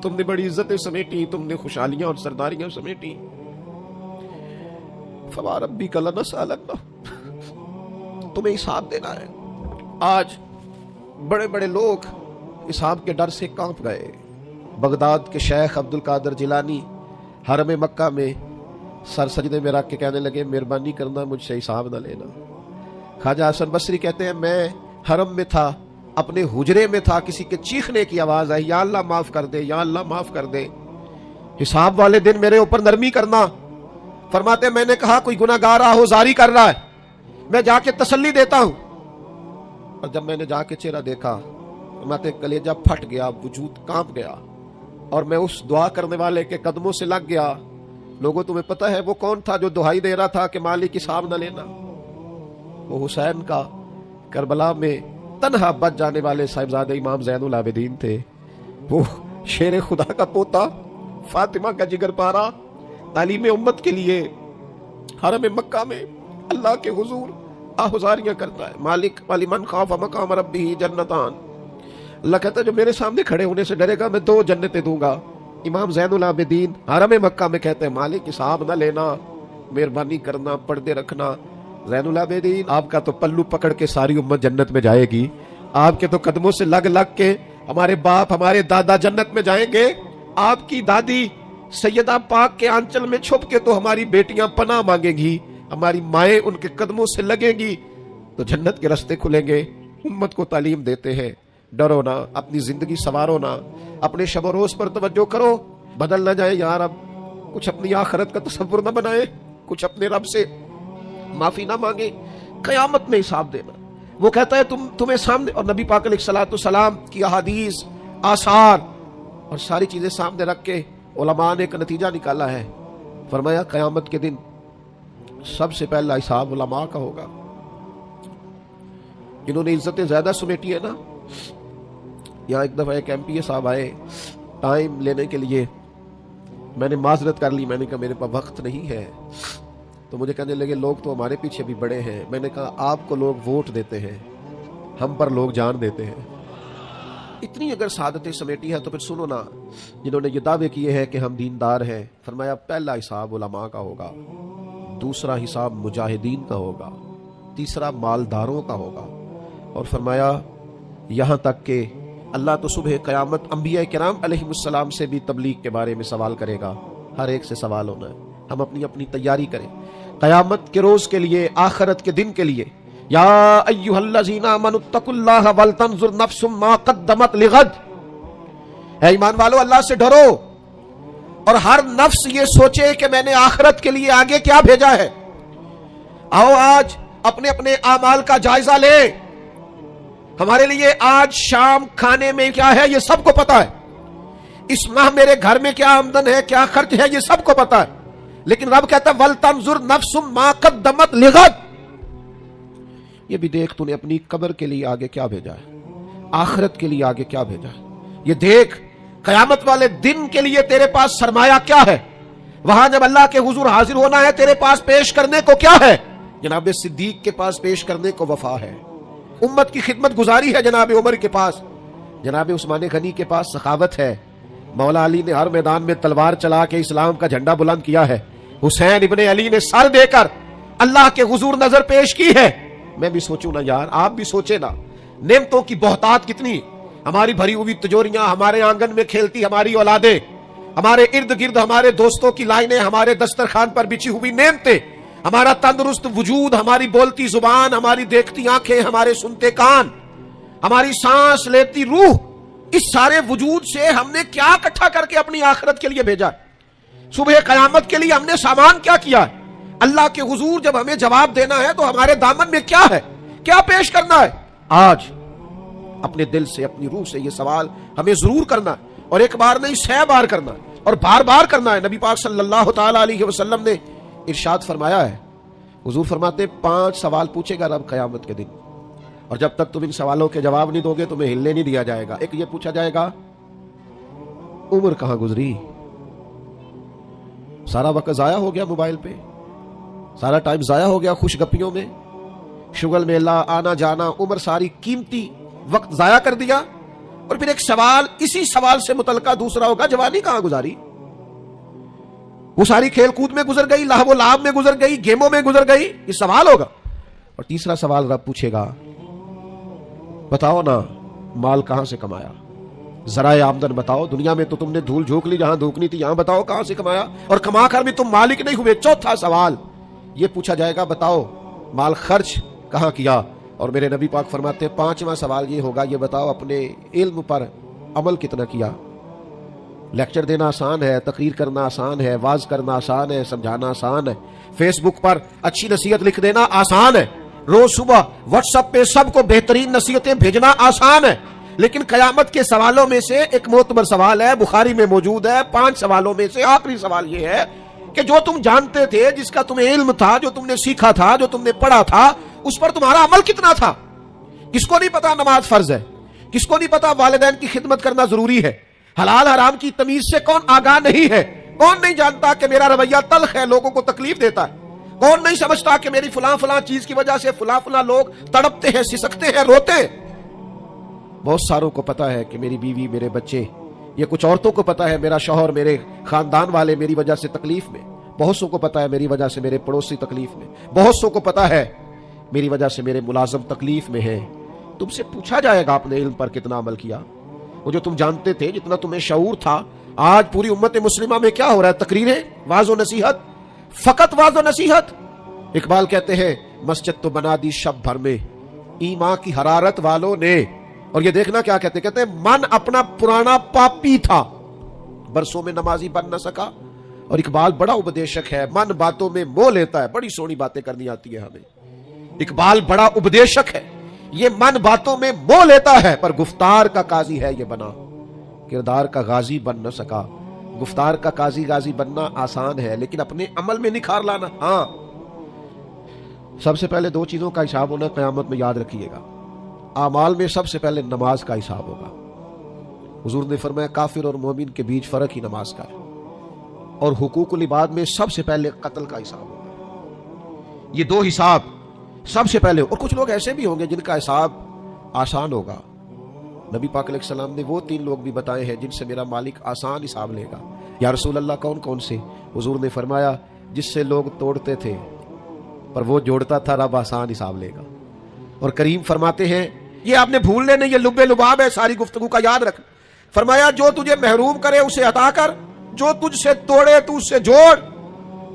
تم نے بڑی عزتیں سمیٹی، تم نے خوشحالیاں اور سرداریاں سمیٹی. فما ربک لنسألنہم، تمہیں حساب دینا ہے. آج بڑے بڑے لوگ حساب کے ڈر سے کانپ گئے. بغداد کے شیخ عبد القادر جیلانی حرم مکہ میں سر سجدے میں رکھ کے کہنے لگے مہربانی کرنا مجھ سے حساب نہ لینا. خواجہ حسن بصری کہتے ہیں میں حرم میں تھا، اپنے حجرے میں تھا، کسی کے چیخنے کی آواز آئی یا اللہ معاف کر دے، یا اللہ معاف کر دے، حساب والے دن میرے اوپر نرمی کرنا. فرماتے میں نے کہا کوئی گناہگار آہوزاری کر رہا ہے، میں جا کے تسلی دیتا ہوں. اور جب میں نے جا کے چہرہ دیکھا فرماتے کلیجہ پھٹ گیا، وجود کانپ گیا، اور میں اس دعا کرنے والے کے قدموں سے لگ گیا. لوگوں تمہیں پتہ ہے وہ کون تھا جو دہائی دے رہا تھا کہ مالک حساب نہ لینا؟ وہ حسین کا کربلا میں تنہا بچ جانے والے صاحبزادہ امام زین العابدین تھے. وہ شیر خدا کا پوتا، فاطمہ کا جگر پارا، تعلیم امت کے لیے حرم مکہ میں اللہ کے حضور آہوزاریاں کرتا ہے. مالک ولمن خاف مقام ربہ جنتان، اللہ کہتا ہے جو میرے سامنے کھڑے ہونے سے ڈرے گا میں 2 جنتیں دوں گا. امام زین العابدین حرم مکہ میں کہتے ہیں مالک حساب نہ لینا، مہربانی کرنا، پردے رکھنا. زین العابدین آپ کا تو پلو پکڑ کے ساری امت جنت میں جائے گی، آپ کے تو قدموں سے لگ لگ کے ہمارے باپ ہمارے دادا جنت میں جائیں گے. آپ کی دادی سیدہ پاک کے آنچل میں چھپ کے تو ہماری بیٹیاں پناہ مانگیں گی، ہماری مائیں ان کے قدموں سے لگیں گی تو جنت کے راستے کھلیں گے. امت کو تعلیم دیتے ہیں ڈرو نہ، اپنی زندگی سنوارو نہ، اپنے شب و روز پر توجہ کرو، بدل نہ جائے یار. اب کچھ اپنی آخرت کا تصور نہ بنائے، کچھ اپنے رب سے معافی نہ مانگے. قیامت میں حساب دینا. وہ کہتا ہے تمہیں سامنے، اور نبی پاک علیہ الصلوۃ والسلام کی احادیث، آثار اور ساری چیزیں سامنے رکھ کے علماء نے ایک نتیجہ نکالا ہے. فرمایا قیامت کے دن سب سے پہلا حساب علماء کا ہوگا. جنہوں نے عزتیں زیادہ سمیٹی ہے نا. یہاں ایک دفعہ ایک MP صاحب آئے ٹائم لینے کے لیے، میں نے معذرت کر لی، میں نے کہا میرے پاس وقت نہیں ہے. تو مجھے کہنے لگے لوگ تو ہمارے پیچھے بھی بڑے ہیں. میں نے کہا آپ کو لوگ ووٹ دیتے ہیں، ہم پر لوگ جان دیتے ہیں. اتنی اگر سعادتیں سمیٹی ہیں تو پھر سنو نا، جنہوں نے یہ دعوے کیے ہیں کہ ہم دیندار ہیں. فرمایا پہلا حساب علماء کا ہوگا، دوسرا حساب مجاہدین کا ہوگا، تیسرا مالداروں کا ہوگا. اور فرمایا یہاں تک کہ اللہ تو صبح قیامت انبیاء کرام علیہ السلام سے بھی تبلیغ کے بارے میں سوال کرے گا. ہر ایک سے سوال ہونا ہے. ہم اپنی اپنی تیاری کریں قیامت کے روز کے لیے، آخرت کے دن کے لیے. یا ایھا الذین آمنوا اتقوا اللہ ولتنظر نفس ما قدمت لغد. اے ایمان والو اللہ سے ڈرو اور ہر نفس یہ سوچے کہ میں نے آخرت کے لیے آگے کیا بھیجا ہے. آؤ آج اپنے اپنے اعمال کا جائزہ لیں. ہمارے لیے آج شام کھانے میں کیا ہے یہ سب کو پتا ہے. اس ماہ میرے گھر میں کیا آمدن ہے، کیا خرچ ہے، یہ سب کو پتا ہے. لیکن رب کہتا ہے وَلْتَنْظُرْ نَفْسٌ مَا قَدَّمَتْ لِغَدٍ. یہ بھی دیکھ تو نے اپنی قبر کے لیے آگے کیا بھیجا ہے، آخرت کے لیے آگے کیا بھیجا ہے. یہ دیکھ قیامت والے دن کے لیے تیرے پاس سرمایہ کیا ہے. وہاں جب اللہ کے حضور حاضر ہونا ہے تیرے پاس پیش کرنے کو کیا ہے. جناب صدیق کے پاس پیش کرنے کو وفا ہے، امت کی خدمت گزاری ہے. جناب عمر کے پاس، جناب عثمان غنی کے پاس سخاوت ہے. مولا علی نے ہر میدان میں تلوار چلا کے اسلام کا جھنڈا بلند کیا ہے. حسین ابن علی نے سر دے کر اللہ کے حضور نظر پیش کی ہے. میں بھی سوچوں نا یار، آپ بھی سوچے نا، نعمتوں کی بہتات کتنی. ہماری بھری ہوئی تجوریاں، ہمارے آنگن میں کھیلتی ہماری اولادیں، ہمارے ارد گرد ہمارے دوستوں کی لائنیں، ہمارے دسترخوان پر بچھی ہوئی نعمتیں، ہمارا تندرست وجود، ہماری بولتی زبان، ہماری دیکھتی آنکھیں، ہمارے سنتے کان، ہماری سانس لیتی روح. اس سارے وجود سے ہم نے کیا اکٹھا کر کے اپنی آخرت کے لیے بھیجا. صبح قیامت کے لیے ہم نے سامان کیا کیا ہے. اللہ کے حضور جب ہمیں جواب دینا ہے تو ہمارے دامن میں کیا ہے، کیا پیش کرنا ہے. آج اپنے دل سے، اپنی روح سے یہ سوال ہمیں ضرور کرنا ہے، اور ایک بار نہیں 100 بار کرنا ہے، اور بار بار کرنا ہے. نبی پاک صلی اللہ تعالی علیہ وسلم نے ارشاد فرمایا ہے، حضور فرماتے 5 سوال پوچھے گا رب قیامت کے دن، اور جب تک تم ان سوالوں کے جواب نہیں دو گے تمہیں ہلنے نہیں دیا جائے گا. ایک یہ پوچھا جائے گا عمر کہاں گزری، سارا وقت ضائع ہو گیا موبائل پہ، سارا ٹائم ضائع ہو گیا خوش گپیوں میں، شغل میلہ، آنا جانا، عمر ساری قیمتی وقت ضائع کر دیا. اور پھر ایک سوال اسی سوال سے متعلقہ دوسرا ہوگا، جوانی کہاں گزاری؟ وہ ساری کھیل کود میں گزر گئی، لہو و لعب میں گزر گئی، گیموں میں گزر گئی، یہ سوال ہوگا۔ اور تیسرا سوال رب پوچھے گا، بتاؤ نا مال کہاں سے کمایا، ذرائع آمدن بتاؤ، دنیا میں تو تم نے دھول جھونک لی، جہاں دھونکنی تھی، یہاں بتاؤ کہاں سے کمایا، اور کما کر بھی تم مالک نہیں ہوئے۔ چوتھا سوال یہ پوچھا جائے گا، بتاؤ مال خرچ کہاں کیا؟ اور میرے نبی پاک فرماتے ہیں پانچواں سوال یہ ہوگا، یہ بتاؤ اپنے علم پر عمل کتنا کیا۔ لیکچر دینا آسان ہے، تقریر کرنا آسان ہے، واز کرنا آسان ہے، سمجھانا آسان ہے، فیس بک پر اچھی نصیحت لکھ دینا آسان ہے، روز صبح واٹس ایپ پہ سب کو بہترین نصیحتیں بھیجنا آسان ہے، لیکن قیامت کے سوالوں میں سے ایک معتبر سوال ہے، بخاری میں موجود ہے، 5 سوالوں میں سے آخری سوال یہ ہے کہ جو تم جانتے تھے، جس کا تمہیں علم تھا، جو تم نے سیکھا تھا، جو تم نے پڑھا تھا، اس پر تمہارا عمل کتنا تھا؟ کس کو نہیں پتا نماز فرض ہے؟ کس کو نہیں پتا والدین کی خدمت کرنا ضروری ہے؟ حلال حرام کی تمیز سے کون آگاہ نہیں ہے؟ کون نہیں جانتا کہ میرا رویہ تلخ ہے، لوگوں کو تکلیف دیتا ہے؟ کون نہیں سمجھتا کہ میری فلاں فلاں چیز کی وجہ سے فلاں فلاں لوگ تڑپتے ہیں، سسکتے ہیں، روتے ہیں؟ بہت ساروں کو پتا ہے کہ میری بیوی، میرے بچے، یہ کچھ عورتوں کو پتا ہے میرا شوہر، میرے خاندان والے میری وجہ سے تکلیف میں، بہت سو کو پتا ہے میری وجہ سے میرے پڑوسی تکلیف میں، بہت سو کو پتا ہے میری وجہ سے میرے ملازم تکلیف میں ہیں۔ تم سے پوچھا جائے گا اپنے علم پر کتنا عمل کیا۔ وہ جو تم جانتے تھے، جتنا تمہیں شعور تھا، آج پوری امت مسلمہ میں کیا ہو رہا ہے؟ تقریریں، واعظ و نصیحت، فقط واعظ و نصیحت۔ اقبال کہتے ہیں مسجد تو بنا دی شب بھر میں ایمان کی حرارت والوں نے، اور یہ دیکھنا کیا کہتے ہیں من اپنا پرانا پاپی تھا، برسوں میں نمازی بن نہ سکا۔ اور اقبال بڑا اپدیشک ہے، من باتوں میں موہ لیتا ہے، بڑی سونی باتیں کرنی آتی ہے ہمیں۔ اقبال بڑا اپدیشک ہے، یہ من باتوں میں موہ لیتا ہے، پر گفتار کا قاضی ہے یہ بنا، کردار کا غازی بن نہ سکا۔ گفتار کا قاضی غازی بننا آسان ہے، لیکن اپنے عمل میں نکھار لانا، ہاں۔ سب سے پہلے 2 چیزوں کا حساب ہونا قیامت میں، یاد رکھیے گا۔ اعمال میں سب سے پہلے نماز کا حساب ہوگا۔ حضور نے فرمایا کافر اور مومن کے بیچ فرق ہی نماز کا ہے۔ اور حقوق العباد میں سب سے پہلے قتل کا حساب ہوگا۔ یہ 2 حساب سب سے پہلے، اور کچھ لوگ ایسے بھی ہوں گے جن کا حساب آسان ہوگا۔ نبی پاک علیہ السلام نے وہ 3 لوگ بھی بتائے ہیں جن سے میرا مالک آسان حساب لے گا۔ یا رسول اللہ کون کون سے؟ حضور نے فرمایا جس سے لوگ توڑتے تھے پر وہ جوڑتا تھا، رب آسان حساب لے گا۔ اور کریم فرماتے ہیں، یہ آپ نے بھولنے نہیں، یہ لب لباب ہے ساری گفتگو کا، یاد رکھ۔ فرمایا جو تجھے محروم کرے اسے عطا کر، جو تجھ سے توڑے تو اس سے جوڑ،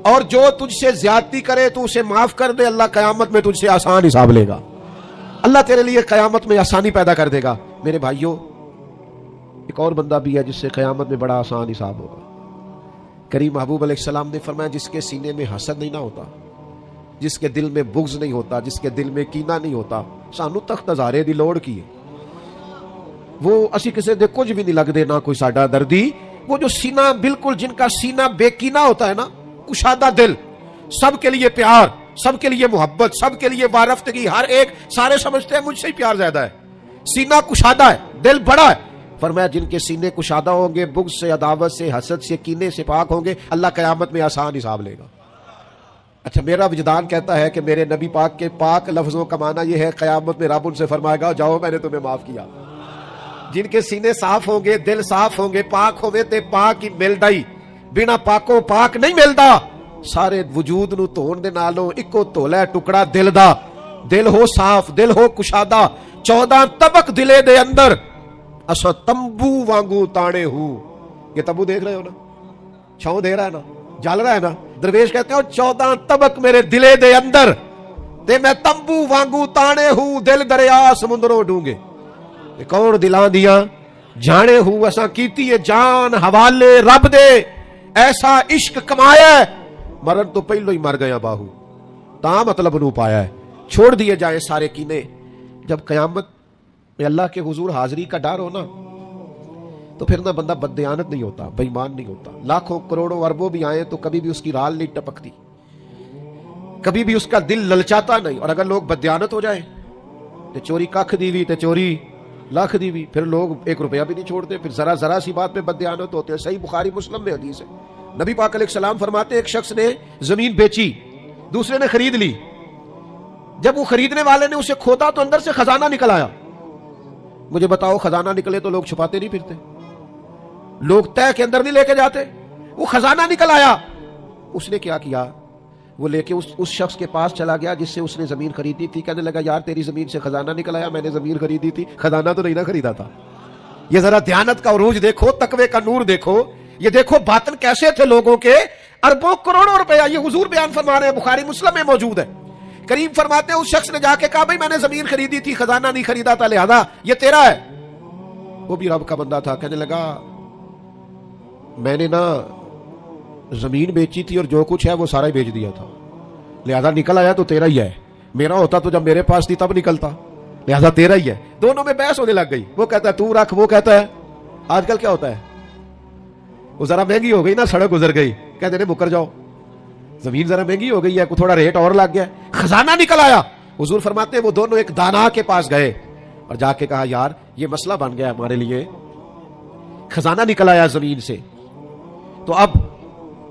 اور جو تجھ سے زیادتی کرے تو اسے معاف کر دے، اللہ قیامت میں تجھ سے آسان حساب لے گا۔ اللہ تیرے لیے قیامت میں آسانی پیدا کر دے گا۔ میرے بھائیوں، ایک اور بندہ بھی ہے جس سے قیامت میں بڑا آسان حساب ہوگا۔ کریم محبوب علیہ السلام نے فرمایا جس کے سینے میں حسد نہیں نہ ہوتا، جس کے دل میں بغض نہیں ہوتا، جس کے دل میں کینہ نہیں ہوتا، سانو تخت ہزارے دی لوڑ کی ہے، وہ اسی کسے دے کچھ بھی نہیں لگ دے، نہ کوئی ساڈا دردی۔ وہ جو سینہ بالکل، جن کا سینہ بے کینہ ہوتا ہے نا، کشادہ دل، سب کے لیے پیار، سب کے لیے محبت، سب کے لیے وارفتگی، ہر ایک، سارے سمجھتے ہیں مجھ سے ہی پیار زیادہ ہے، سینہ کشادہ ہے، دل بڑا ہے۔ فرمایا جن کے سینے کشادہ ہوں گے، بغض سے، عداوت سے، حسد سے، کینے سے پاک ہوں گے، اللہ قیامت میں آسان حساب لے گا۔ اچھا، میرا وجدان کہتا ہے کہ میرے نبی پاک کے پاک لفظوں کا معنی یہ ہے قیامت میں رب ان سے فرمائے گا جاؤ میں نے تمہیں معاف کیا۔ جن کے سینے صاف ہوں گے، دل صاف ہوں گے، پاک ہوئے تے پاک ہی ملدائی، بنا پاکوں پاک نہیں ملدا۔ سارے وجود نو دھون دے نالوں اکو دھولا ہے ٹکڑا دل دا، دل ہو صاف، دل ہو کشادہ۔ 14 طبق دلے دے اندر اسا تمبو وانگو تانے ہو۔ یہ تمبو دیکھ رہے ہو نا، چھاؤں دے رہا ہے نا، جل رہا ہے نا۔ درویش کہتے ہیں 14 طبق میرے دلے دے اندر تے میں تمبو وانگو تانے ہوں، دل دریا سمندروں ڈونگے۔ کون دلاں دیاں جانے ہوں، ایسا کیتی ہے جان حوالے رب دے، ایسا عشق کمایا ہے مرن تو پہلو ہی مر گیا باہو، تا مطلب نو پایا ہے، چھوڑ دیے جائیں سارے کینے۔ جب قیامت میں اللہ کے حضور حاضری کا ڈر ہو نا، تو پھر نہ بندہ بددیانت نہیں ہوتا، بے ایمان نہیں ہوتا۔ لاکھوں کروڑوں اربوں بھی آئیں تو کبھی بھی اس کی رال نہیں ٹپکتی، کبھی بھی اس کا دل للچاتا نہیں۔ اور اگر لوگ بددیانت ہو جائیں تو چوری ککھ دی بھی تے چوری لاکھ دی بھی، پھر لوگ 1 روپیہ بھی نہیں چھوڑتے، پھر ذرا سی بات میں بددیانت ہوتے ہیں۔ صحیح بخاری مسلم میں حدیث ہے، نبی پاک علیہ السلام فرماتے ایک شخص نے زمین بیچی، دوسرے نے خرید لی۔ جب وہ خریدنے والے نے اسے کھودا تو اندر سے خزانہ نکل آیا۔ مجھے بتاؤ خزانہ نکلے تو لوگ چھپاتے نہیں پھرتے، لوگ تہ کے اندر نہیں لے کے جاتے. وہ خزانہ نکل آیا. اس نے کیا کیا؟ وہ لے کے اس شخص کے پاس چلا گیا جس سے اس نے زمین خریدی تھی. کہنے لگا یار تیری زمین سے خزانہ نکل آیا، میں نے زمین خریدی تھی، خزانہ تو نہیں نہ خریدا تھا. یہ ذرا دیانت کا عروج دیکھو، تقوی کا نور دیکھو. یہ دیکھو باطن کیسے تھے لوگوں کے. اربوں کروڑوں روپیہ یہ حضور بیان فرما رہے ہیں، بخاری مسلم میں موجود ہے. کریم فرماتے ہیں اس شخص نے جا کے کہا بھائی میں نے زمین خریدی تھی، خزانہ نہیں خریدا تھا، لہذا یہ تیرا ہے. وہ بھی رب کا بندہ تھا. کہنے لگا میں نے نا زمین بیچی تھی اور جو کچھ ہے وہ سارا ہی بیچ دیا تھا، لہذا نکل آیا تو تیرا ہی ہے. میرا ہوتا تو جب میرے پاس تھی تب نکلتا، لہذا تیرا ہی ہے. دونوں میں بحث ہونے لگ گئی. وہ کہتا ہے تو رکھ، وہ کہتا ہے. آج کل کیا ہوتا ہے، وہ ذرا مہنگی ہو گئی نا، سڑک گزر گئی، کہتے ہیں مکر جاؤ، زمین ذرا مہنگی ہو گئی ہے، تھوڑا ریٹ اور لگ گیا، خزانہ نکل آیا. حضور فرماتے ہیں وہ دونوں ایک دانا کے پاس گئے اور جا کے کہا یار یہ مسئلہ بن گیا ہمارے لیے، خزانہ نکل آیا زمین سے، تو اب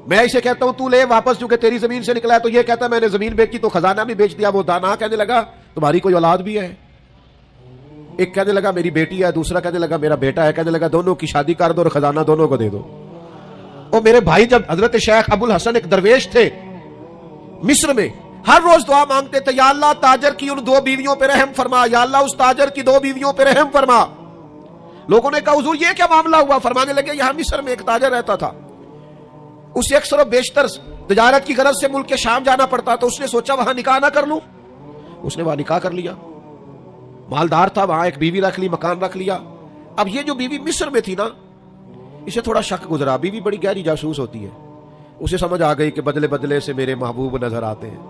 میں اسے کہتا ہوں تو لے واپس، چونکہ تیری زمین سے نکلا ہے. تو یہ کہتا ہے میں نے زمین بیچی تو خزانہ بھی بیچ دیا. وہ دانا کہنے لگا تمہاری کوئی اولاد بھی ہے؟ ایک کہنے لگا میری بیٹی ہے، دوسرا کہنے لگا میرا بیٹا ہے. کہنے لگا دونوں کی شادی کر دو اور خزانہ دونوں کو دے دو. اور میرے بھائی جب حضرت شیخ ابو الحسن ایک درویش تھے مصر میں، ہر روز دعا مانگتے تھے یا اللہ تاجر کی ان 2 بیویوں پہ رحم فرما، یا اللہ اس تاجر کی 2 بیویوں پہ رحم فرما. لوگوں نے کہا حضور یہ کیا معاملہ ہوا؟ فرمانے لگے یہاں مصر میں ایک تاجر رہتا تھا، اسے اکثر و بیشتر تجارت کی غرض سے ملک کے شام جانا پڑتا، تو اس نے سوچا وہاں نکاح نہ کر لوں. اس نے وہاں نکاح کر لیا، مالدار تھا، وہاں ایک بیوی رکھ لی، مکان رکھ لیا. اب یہ جو بیوی مصر میں تھی نا، اسے تھوڑا شک گزرا. بیوی بڑی گہری جاسوس ہوتی ہے. اسے سمجھ آ گئی کہ بدلے بدلے سے میرے محبوب نظر آتے ہیں.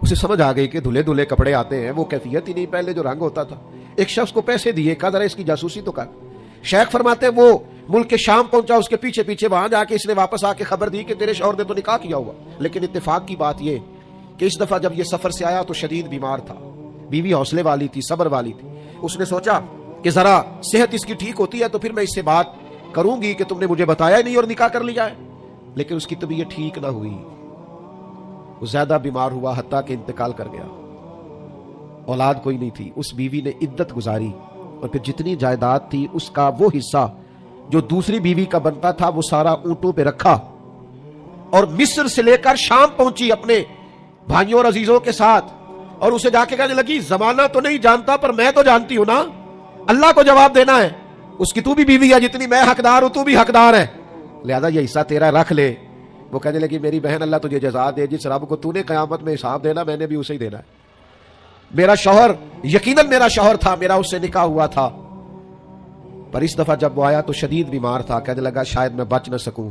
اسے سمجھ آ گئی کہ دھلے دھلے کپڑے آتے ہیں، وہ کیفیت ہی نہیں پہلے جو رنگ ہوتا تھا. ایک شخص کو پیسے دیے، کہا ذرا اس کی جاسوسی تو کر. شیخ فرماتے ہیں وہ ملک کے شام پہنچا، اس کے پیچھے پیچھے وہاں جا کے اس نے واپس آ کے خبر دی کہ تیرے شوہر نے تو نکاح کیا ہوا. لیکن اتفاق کی بات یہ کہ اس دفعہ جب یہ سفر سے آیا تو شدید بیمار تھا. بیوی حوصلے والی تھی، صبر والی تھی. اس نے سوچا کہ ذرا صحت اس کی ٹھیک ہوتی ہے تو پھر میں اس سے بات کروں گی کہ تم نے مجھے بتایا ہی نہیں اور نکاح کر لیا ہے. لیکن اس کی طبیعت ٹھیک نہ ہوئی، وہ زیادہ بیمار ہوا حتیٰ کہ انتقال کر گیا. اولاد کوئی نہیں تھی. اس بیوی نے عدت گزاری اور پھر جتنی جائیداد تھی اس کا وہ حصہ جو دوسری بیوی کا بنتا تھا وہ سارا اونٹوں پہ رکھا اور مصر سے لے کر شام پہنچی اپنے بھائیوں اور عزیزوں کے ساتھ. اور اسے جا کے کہنے لگی زمانہ تو نہیں جانتا پر میں تو جانتی ہوں نا، اللہ کو جواب دینا ہے. اس کی تو بھی بیوی ہے، جتنی میں حقدار ہوں تو بھی حقدار ہے، لہذا یہ حصہ تیرا رکھ لے. وہ کہنے لگی میری بہن اللہ تجھے جزا دے، جس رب کو تو نے قیامت میں حساب دینا میں نے بھی اسے ہی دینا ہے. میرا شوہر یقیناً میرا شوہر تھا، میرا اس سے نکاح ہوا تھا، پر اس دفعہ جب وہ آیا تو شدید بیمار تھا. کہنے لگا شاید میں بچ نہ سکوں.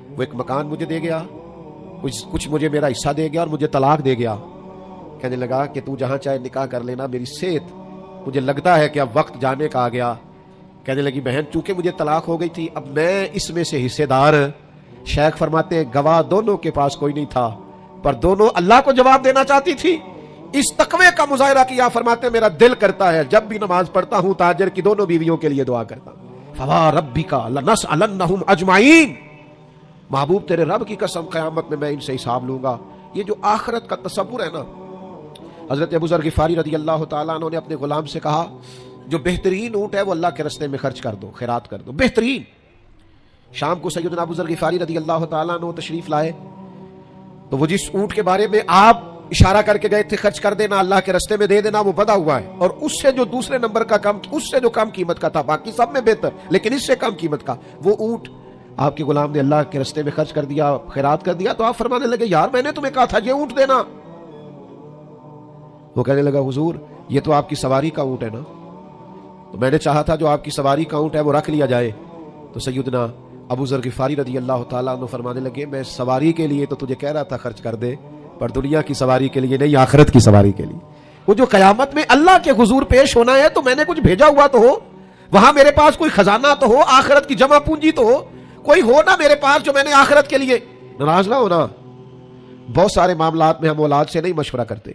وہ ایک مکان مجھے دے گیا، کچھ مجھے میرا حصہ دے گیا اور مجھے طلاق دے گیا. کہنے لگا کہ تو جہاں چاہے نکاح کر لینا، میری صحت مجھے لگتا ہے کہ اب وقت جانے کا آ گیا. کہنے لگی بہن چونکہ مجھے طلاق ہو گئی تھی اب میں اس میں سے حصے دار. شیخ فرماتے ہیں گواہ دونوں کے پاس کوئی نہیں تھا پر دونوں اللہ کو جواب دینا چاہتی تھی. اس تقوی کا مظاہرہ کیا. فرماتے ہیں میرا دل کرتا ہے جب بھی نماز پڑھتا ہوں تاجر کی دونوں بیویوں کے لیے دعا کرتا ہوں، فوا ربک لنسألنہم اجمعین، محبوب تیرے رب کی قسم قیامت میں ان سے حساب لوں گا. یہ جو آخرت کا تصور ہے نا، حضرت ابو ذر غفاری رضی اللہ تعالیٰ عنہ نے اپنے غلام سے کہا جو بہترین اونٹ ہے وہ اللہ کے راستے میں خرچ کر دو، خیرات کر دو، بہترین. شام کو سیدنا ابو ذر غفاری رضی اللہ تعالیٰ عنہ تشریف لائے تو وہ جس اونٹ کے بارے میں آپ اشارہ کر کے گئے تھے خرچ کر دینا، اللہ کے راستے میں دے دینا، وہ بدا ہوا ہے. اور اس سے جو دوسرے نمبر کا کم، اس سے جو کم قیمت کا تھا، باقی سب میں بہتر لیکن اس سے کم قیمت کا، وہ اونٹ آپ کے غلام نے اللہ کے راستے میں خرچ کر دیا، خیرات کر دیا. تو آپ فرمانے لگے یار میں نے تمہیں کہا تھا یہ اونٹ دینا. وہ کہنے لگا حضور یہ تو آپ کی سواری کا اونٹ ہے نا، تو میں نے چاہا تھا جو آپ کی سواری کا اونٹ ہے وہ رکھ لیا جائے. تو سیدنا ابو ذر غفاری رضی اللہ تعالیٰ عنہ فرمانے لگے میں سواری کے لیے تو تجھے کہہ رہا تھا خرچ کر دے، پر دنیا کی سواری کے لیے نہیں، آخرت کی سواری کے لیے. وہ جو قیامت میں اللہ کے حضور پیش ہونا ہے تو میں نے کچھ بھیجا ہوا تو ہو، وہاں میرے پاس کوئی خزانہ تو ہو، آخرت کی جمع پونجی تو ہو، کوئی ہو نا میرے پاس جو میں نے آخرت کے لیے. ناراض نہ ہونا، بہت سارے معاملات میں ہم اولاد سے نہیں مشورہ کرتے،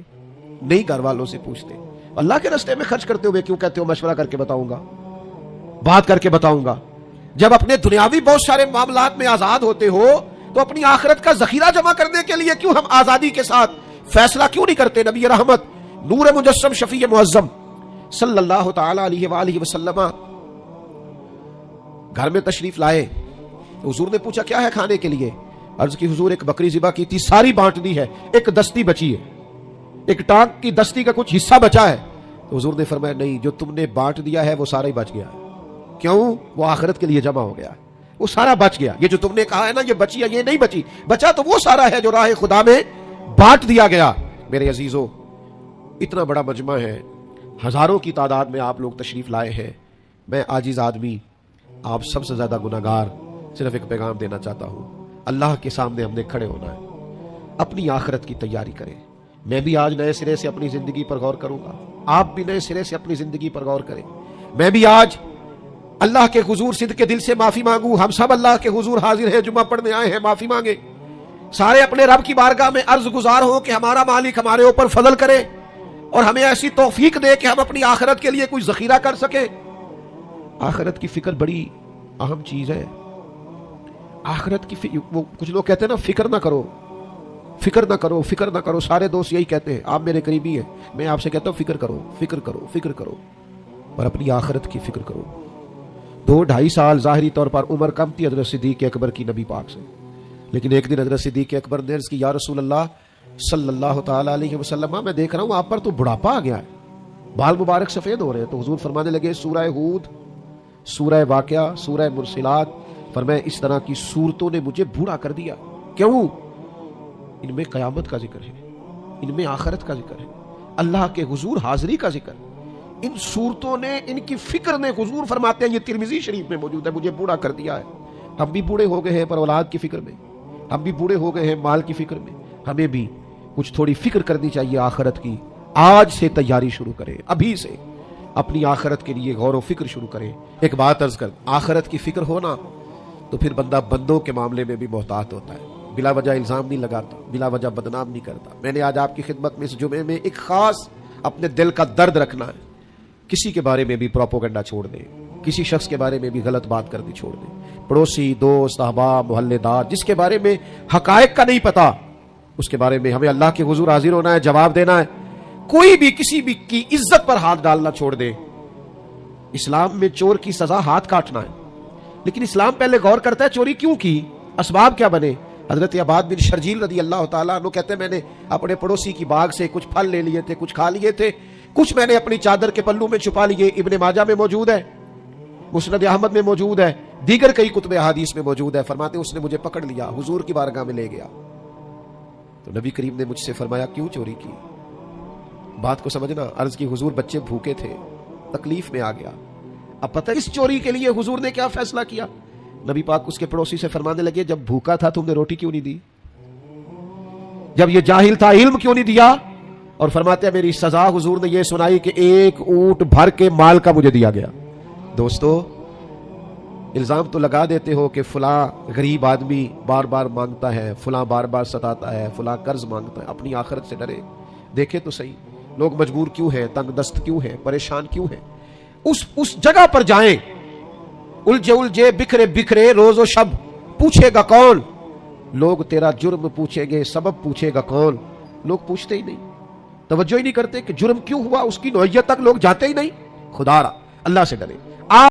نہیں گھر والوں سے پوچھتے. اللہ کے راستے میں خرچ کرتے ہوئے کیوں کہتے ہو مشورہ کر کے بتاؤں گا، بات کر کے بتاؤں گا. جب اپنے دنیاوی بہت سارے معاملات میں آزاد ہوتے ہو تو اپنی آخرت کا ذخیرہ جمع کرنے کے لیے کیوں ہم آزادی کے ساتھ فیصلہ کیوں نہیں کرتے؟ نبی رحمت، نور مجسم، شفیع معظم صلی اللہ تعالی علیہ وآلہ وسلم گھر میں تشریف لائے، حضور نے پوچھا کیا ہے کھانے کے لیے؟ عرض کی حضور ایک بکری ذبح کی تھی، ساری بانٹ دی ہے، ایک دستی بچی ہے، ایک ٹانگ کی دستی کا کچھ حصہ بچا ہے۔ تو حضور نے فرمایا نہیں، جو تم نے بانٹ دیا ہے وہ سارا ہی بچ گیا ہے۔ کیوں؟ وہ آخرت کے لیے جمع ہو گیا، وہ سارا بچ گیا۔ یہ جو تم نے کہا ہے نا یہ بچی ہے، یہ نہیں بچی، بچا تو وہ سارا ہے جو راہ خدا میں بانٹ دیا گیا۔ میرے عزیزو، اتنا بڑا مجمع ہے، ہزاروں کی تعداد میں آپ لوگ تشریف لائے ہیں، میں عاجز آدمی، آپ سب سے زیادہ گناہگار، صرف ایک پیغام دینا چاہتا ہوں، اللہ کے سامنے ہم نے کھڑے ہونا ہے، اپنی آخرت کی تیاری کریں۔ میں بھی آج نئے سرے سے اپنی زندگی پر غور کروں گا، آپ بھی نئے سرے سے اپنی زندگی پر غور کریں۔ میں بھی آج اللہ کے حضور صدق کے دل سے معافی مانگوں، ہم سب اللہ کے حضور حاضر ہیں، جمعہ پڑھنے آئے ہیں، معافی مانگے، سارے اپنے رب کی بارگاہ میں عرض گزار ہوں کہ ہمارا مالک ہمارے اوپر فضل کرے اور ہمیں ایسی توفیق دے کہ ہم اپنی آخرت کے لیے کوئی ذخیرہ کر سکیں۔ آخرت کی فکر بڑی اہم چیز ہے۔ آخرت کی وہ کچھ لوگ کہتے ہیں نا فکر نہ کرو، فکر نہ کرو، فکر نہ کرو، سارے دوست یہی کہتے ہیں، آپ میرے قریبی ہیں، میں آپ سے کہتا ہوں فکر کرو، فکر کرو، فکر کرو، اور اپنی آخرت کی فکر کرو۔ 2-2.5 سال ظاہری طور پر عمر کم تھی حضرت صدیق اکبر کی نبی پاک سے، لیکن ایک دن حضرت صدیق اکبر نے عرض کی یا رسول اللہ صلی اللہ تعالی علیہ وسلم، میں دیکھ رہا ہوں آپ پر تو بڑھاپا آ گیا ہے، بال مبارک سفید ہو رہے ہیں۔ تو حضور فرمانے لگے سورہ ہود، سورہ واقعہ، سورہ مرسلات، فرمایا اس طرح کی صورتوں نے مجھے بوڑھا کر دیا۔ کیوں؟ ان میں قیامت کا ذکر ہے، ان میں آخرت کا ذکر ہے، اللہ کے حضور حاضری کا ذکر۔ ان صورتوں نے، ان کی فکر نے، حضور فرماتے ہیں یہ ترمذی شریف میں موجود ہے، مجھے بوڑھا کر دیا ہے۔ ہم بھی بوڑھے ہو گئے ہیں پر اولاد کی فکر میں، ہم بھی بوڑھے ہو گئے ہیں مال کی فکر میں، ہمیں بھی کچھ تھوڑی فکر کرنی چاہیے آخرت کی۔ آج سے تیاری شروع کریں، ابھی سے اپنی آخرت کے لیے غور و فکر شروع کریں۔ ایک بات عرض کر، آخرت کی فکر ہونا تو پھر بندہ بندوں کے معاملے میں بھی محتاط ہوتا ہے، بلا وجہ الزام نہیں لگاتا، بلا وجہ بدنام نہیں کرتا۔ میں نے آج آپ کی خدمت میں اس جمعے میں ایک خاص اپنے دل کا درد رکھنا ہے، کسی کے بارے میں بھی پروپیگنڈا چھوڑ دیں، کسی شخص کے بارے میں بھی غلط بات کرنی چھوڑ دیں، پڑوسی، دوست، احباب، محلے دار، جس کے بارے میں حقائق کا نہیں پتا، اس کے بارے میں ہمیں اللہ کے حضور حاضر ہونا ہے، جواب دینا ہے۔ کوئی بھی کسی بھی کی عزت پر ہاتھ ڈالنا چھوڑ دے۔ اسلام میں چور کی سزا ہاتھ کاٹنا ہے، لیکن اسلام پہلے غور کرتا ہے چوری کیوں کی، اسباب کیا بنے۔ حضرت عباد بن شرجیل رضی اللہ تعالیٰ عنہ کہتے ہیں میں نے اپنے پڑوسی کی باغ سے کچھ پھل لے لیے تھے، کچھ کھا لیے تھے، کچھ میں نے اپنی چادر کے پلو میں چھپا لیے۔ ابن ماجہ میں موجود ہے، مسند احمد میں موجود ہے، دیگر کئی کتب احادیث میں موجود ہے۔ فرماتے ہیں اس نے مجھے پکڑ لیا، حضور کی بارگاہ میں لے گیا، تو نبی کریم نے مجھ سے فرمایا کیوں چوری کی؟ بات کو سمجھنا۔ عرض کی حضور بچے بھوکے تھے، تکلیف میں آ گیا۔ اب پتہ اس چوری کے لیے حضور نے کیا فیصلہ کیا؟ نبی پاک اس کے پڑوسی سے فرمانے لگے جب بھوکا تھا تم نے روٹی کیوں نہیں دی؟ جب یہ جاہل تھا علم کیوں نہیں دیا؟ اور فرماتے ہیں میری سزا حضور نے یہ سنائی کہ 1 اونٹ بھر کے مال کا مجھے دیا گیا۔ دوستو، الزام تو لگا دیتے ہو کہ فلاں غریب آدمی بار بار مانگتا ہے، فلاں بار بار ستاتا ہے، فلاں قرض مانگتا ہے۔ اپنی آخرت سے ڈرے، دیکھیں تو صحیح لوگ مجبور کیوں ہیں، تنگ دست کیوں ہیں، پریشان کیوں ہیں۔ اس جگہ پر جائیں، الجھے الجھے بکھرے بکھرے روز و شب، پوچھے گا کون؟ لوگ تیرا جرم پوچھیں گے، سبب پوچھے گا کون؟ لوگ پوچھتے ہی نہیں، توجہ ہی نہیں کرتے کہ جرم کیوں ہوا، اس کی نوعیت تک لوگ جاتے ہی نہیں۔ خدا را اللہ سے ڈرے۔